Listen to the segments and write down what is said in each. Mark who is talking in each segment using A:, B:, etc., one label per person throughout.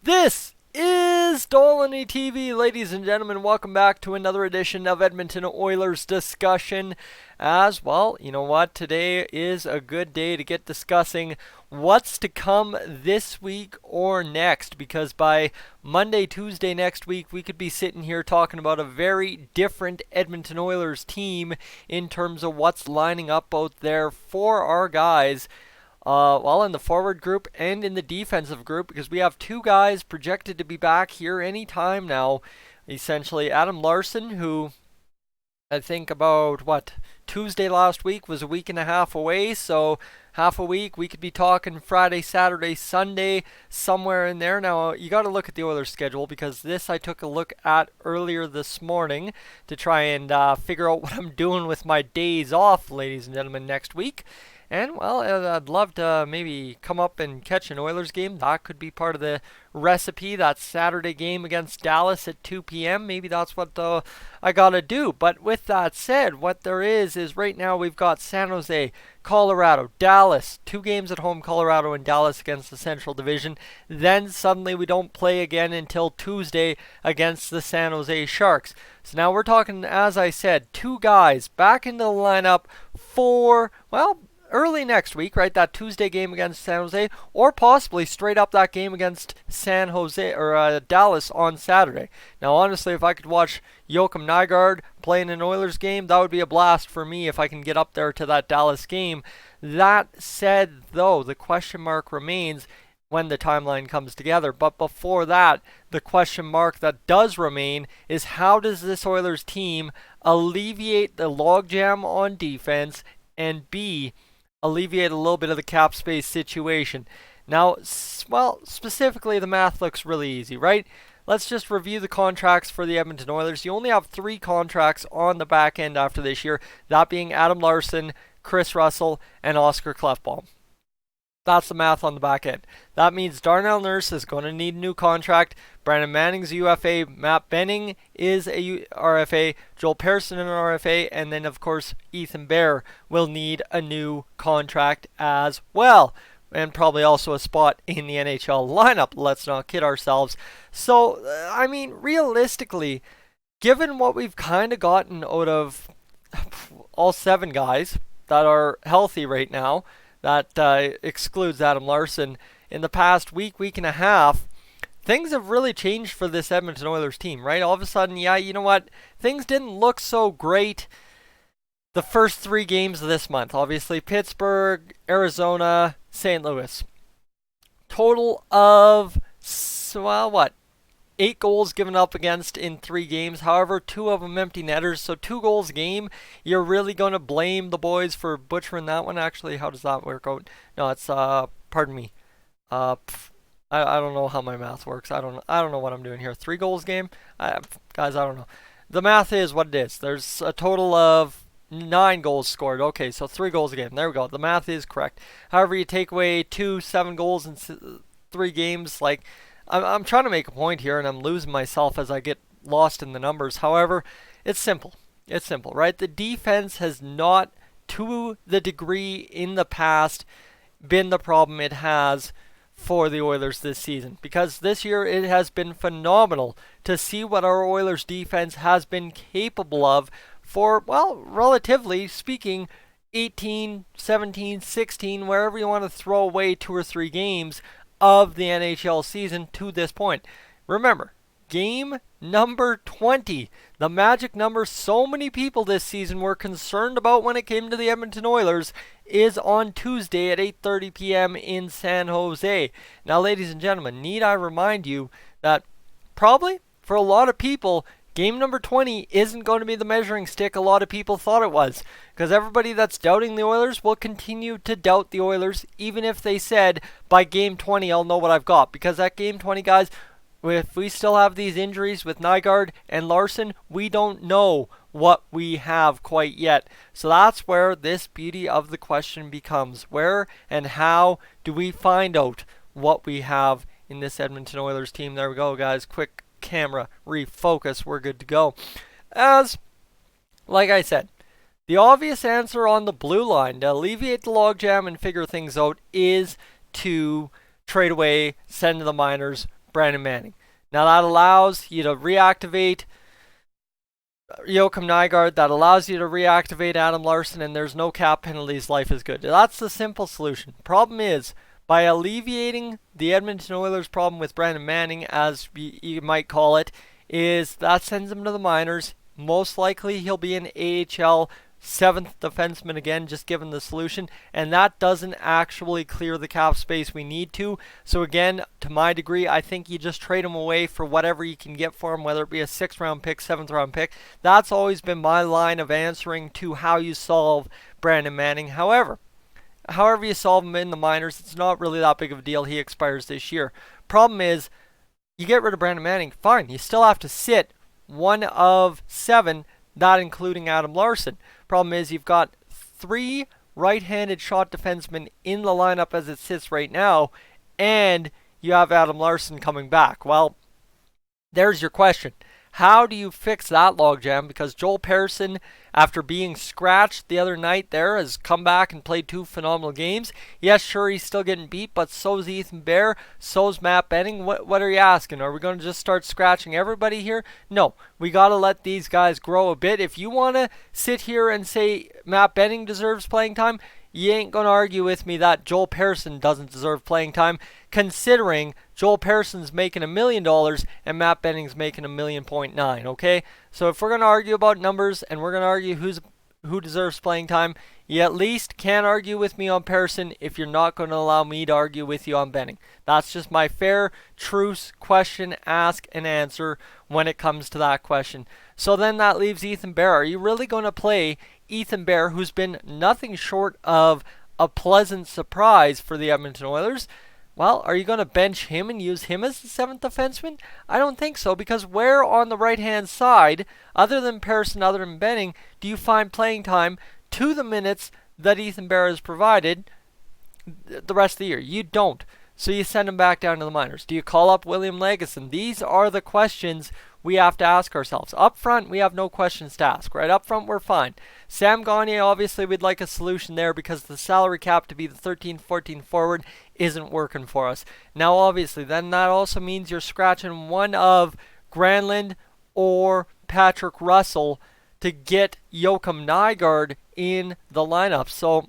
A: This is Dolynny TV, ladies and gentlemen. Welcome back to another edition of Edmonton Oilers discussion. As well, you know what? Today is a good day to get discussing what's to come this week or next, because by Monday, Tuesday next week, we could be sitting here talking about a very different Edmonton Oilers team in terms of what's lining up out there for our guys. In the forward group and in the defensive group, because we have two guys projected to be back here anytime now. Essentially, Adam Larsson, who I think about Tuesday last week was a week and a half away, so half a week. We could be talking Friday, Saturday, Sunday, somewhere in there. Now, you got to look at the Oilers schedule, because this I took a look at earlier this morning to try and figure out what I'm doing with my days off, ladies and gentlemen, next week. And, well, I'd love to maybe come up and catch an Oilers game. That could be part of the recipe. That Saturday game against Dallas at 2 p.m. Maybe that's what I got to do. But with that said, what there is right now we've got San Jose, Colorado, Dallas. 2 games at home, Colorado and Dallas against the Central Division. Then suddenly we don't play again until Tuesday against the San Jose Sharks. So now we're talking, as I said, 2 guys back into the lineup for, early next week, right? That Tuesday game against San Jose, or possibly straight up that game against San Jose or Dallas on Saturday. Now, honestly, if I could watch Joakim Nygard playing an Oilers game, that would be a blast for me if I can get up there to that Dallas game. That said, though, the question mark remains when the timeline comes together. But before that, the question mark that does remain is, how does this Oilers team alleviate the logjam on defense and alleviate a little bit of the cap space situation? Now, specifically, the math looks really easy, right? Let's just review the contracts for the Edmonton Oilers. You only have 3 contracts on the back end after this year, that being Adam Larsson, Chris Russell, and Oscar Klefbom. That's the math on the back end. That means Darnell Nurse is going to need a new contract. Brandon Manning's a UFA. Matt Benning is a RFA. Joel Pearson an RFA. And then, of course, Ethan Bear will need a new contract as well. And probably also a spot in the NHL lineup. Let's not kid ourselves. So, realistically, given what we've kind of gotten out of all 7 guys that are healthy right now, that excludes Adam Larsson, in the past week and a half, things have really changed for this Edmonton Oilers team, right? All of a sudden, you know what? Things didn't look so great the first 3 games of this month. Obviously, Pittsburgh, Arizona, St. Louis. Total of, 8 goals given up against in 3 games. However, 2 of them empty netters. So 2 goals a game. You're really going to blame the boys for butchering that one? Actually, how does that work out? No, it's, pardon me. I don't know how my math works. I don't know what I'm doing here. 3 goals game? Guys, I don't know. The math is what it is. There's a total of 9 goals scored. Okay, so 3 goals a game. There we go. The math is correct. However, you take away 7 goals in 3 games, I'm trying to make a point here, and I'm losing myself as I get lost in the numbers. However, it's simple. It's simple, right? The defense has not, to the degree in the past, been the problem it has for the Oilers this season. Because this year it has been phenomenal to see what our Oilers defense has been capable of for, relatively speaking, 18, 17, 16, wherever you want to throw away 2 or 3 games of the NHL season to this point. Remember, game number 20, the magic number so many people this season were concerned about when it came to the Edmonton Oilers, is on Tuesday at 8:30 p.m. in San Jose. Now, ladies and gentlemen, need I remind you that probably for a lot of people, game number 20 isn't going to be the measuring stick a lot of people thought it was. Because everybody that's doubting the Oilers will continue to doubt the Oilers, even if they said, by game 20, I'll know what I've got. Because at game 20, guys, if we still have these injuries with Nygard and Larsson, we don't know what we have quite yet. So that's where this beauty of the question becomes. Where and how do we find out what we have in this Edmonton Oilers team? There we go, guys. Quick camera refocus. We're good to go. Like I said, the obvious answer on the blue line to alleviate the logjam and figure things out is to trade away, send to the minors, Brandon Manning. Now that allows you to reactivate Joakim Nygard, that allows you to reactivate Adam Larsson, and there's no cap penalties. Life is good. That's the simple solution. Problem is, by alleviating the Edmonton Oilers' problem with Brandon Manning, as you might call it, is that sends him to the minors. Most likely he'll be an AHL 7th defenseman again, just given the solution, and that doesn't actually clear the cap space we need to. So again, to my degree, I think you just trade him away for whatever you can get for him, whether it be a 6th round pick, 7th round pick. That's always been my line of answering to how you solve Brandon Manning. However you solve him in the minors, it's not really that big of a deal. He expires this year. Problem is, you get rid of Brandon Manning, fine. You still have to sit 1 of 7, not including Adam Larsson. Problem is, you've got 3 right-handed shot defensemen in the lineup as it sits right now, and you have Adam Larsson coming back. Well, there's your question. How do you fix that logjam? Because Joel Persson, after being scratched the other night there, has come back and played 2 phenomenal games. Yes, sure, he's still getting beat, but so's Ethan Bear, so's Matt Benning. What are you asking? Are we going to just start scratching everybody here? No, we got to let these guys grow a bit. If you want to sit here and say Matt Benning deserves playing time, you ain't going to argue with me that Joel Persson doesn't deserve playing time, considering Joel Persson's making $1 million and Matt Benning's making $1.9 million, okay? So if we're going to argue about numbers and we're going to argue who deserves playing time, you at least can't argue with me on Persson if you're not going to allow me to argue with you on Benning. That's just my fair, truce, question, ask, and answer when it comes to that question. So then that leaves Ethan Bear. Are you really going to play Ethan Bear, who's been nothing short of a pleasant surprise for the Edmonton Oilers? Well, are you going to bench him and use him as the 7th defenseman? I don't think so, because where on the right-hand side, other than Persson, other than Benning, do you find playing time to the minutes that Ethan Bear has provided the rest of the year? You don't. So you send him back down to the minors. Do you call up William Lagesson? These are the questions we have to ask ourselves. Up front, we have no questions to ask, right? Up front, we're fine. Sam Gagner, obviously, we'd like a solution there because the salary cap to be the 13-14 forward isn't working for us. Now, obviously, then that also means you're scratching one of Granlund or Patrick Russell to get Joakim Nygard in the lineup. So,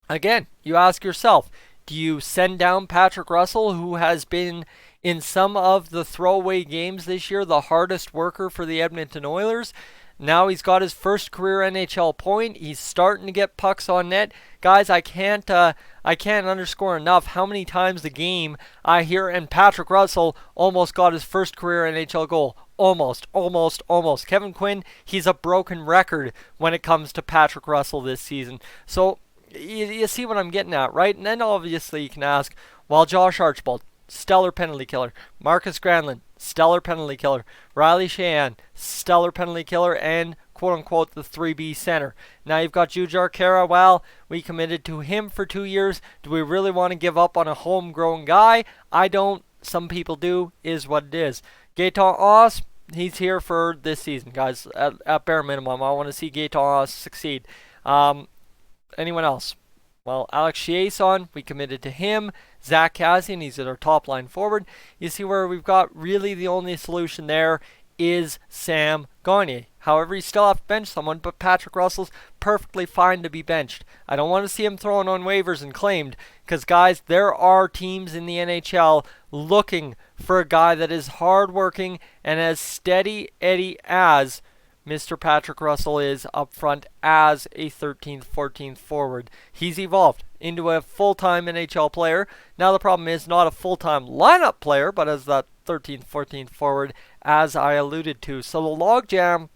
A: again, you ask yourself, do you send down Patrick Russell, who has been in some of the throwaway games this year the hardest worker for the Edmonton Oilers? Now he's got his first career NHL point. He's starting to get pucks on net. Guys, I can't underscore enough how many times the game I hear, and Patrick Russell almost got his first career NHL goal. Almost. Kevin Quinn, he's a broken record when it comes to Patrick Russell this season. So you see what I'm getting at, right? And then obviously you can ask, well, Josh Archibald, stellar penalty killer. Marcus Granlund, stellar penalty killer. Riley Sheahan, stellar penalty killer, and quote-unquote the 3B center. Now you've got Jujhar Khaira. Well, we committed to him for 2 years. Do we really want to give up on a homegrown guy? I don't. Some people do. Is what it is. Gaetan Haas, he's here for this season, guys. At bare minimum, I want to see Gaetan Haas succeed. Anyone else? Well, Alex Chiasson, we committed to him. Zack Kassian, he's at our top line forward. You see where we've got really the only solution there is Sam Gagner. However, you still have to bench someone, but Patrick Russell's perfectly fine to be benched. I don't want to see him thrown on waivers and claimed, because, guys, there are teams in the NHL looking for a guy that is hardworking and as steady Eddie as Mr. Patrick Russell is up front as a 13th, 14th forward. He's evolved into a full-time NHL player. Now the problem is not a full-time lineup player, but as that 13th, 14th forward, as I alluded to. So the logjam,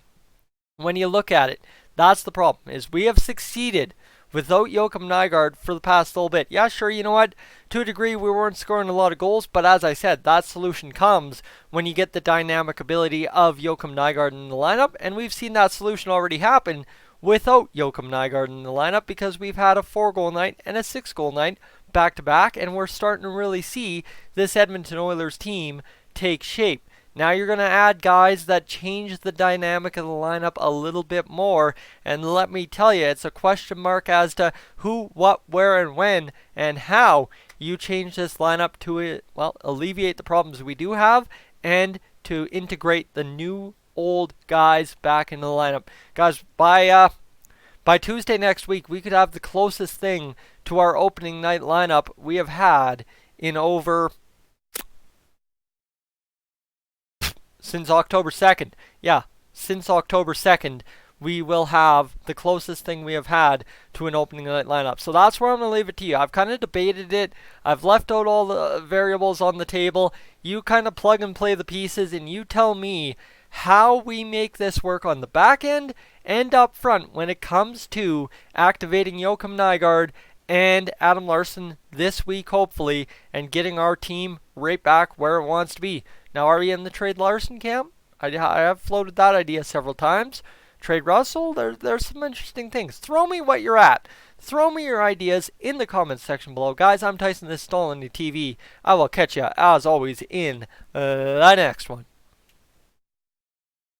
A: when you look at it, that's the problem, is we have succeeded without Joakim Nygard for the past little bit. Yeah, sure, you know what? To a degree, we weren't scoring a lot of goals, but as I said, that solution comes when you get the dynamic ability of Joakim Nygard in the lineup, and we've seen that solution already happen without Joakim Nygard in the lineup because we've had a 4-goal night and a 6-goal night back-to-back, and we're starting to really see this Edmonton Oilers team take shape. Now you're going to add guys that change the dynamic of the lineup a little bit more. And let me tell you, it's a question mark as to who, what, where, and when, and how you change this lineup to, well, alleviate the problems we do have and to integrate the new old guys back into the lineup. Guys, by Tuesday next week, we could have the closest thing to our opening night lineup we have had in over since October 2nd. Yeah, since October 2nd, we will have the closest thing we have had to an opening night lineup. So that's where I'm going to leave it to you. I've kind of debated it. I've left out all the variables on the table. You kind of plug and play the pieces, and you tell me how we make this work on the back end and up front when it comes to activating Joakim Nygard and Adam Larsson this week, hopefully, and getting our team right back where it wants to be. Now, are we in the trade Larsson camp? I have floated that idea several times. Trade Russell, there's some interesting things. Throw me what you're at. Throw me your ideas in the comments section below. Guys, I'm Tyson, this is Dolynny TV. I will catch you, as always, in the next one.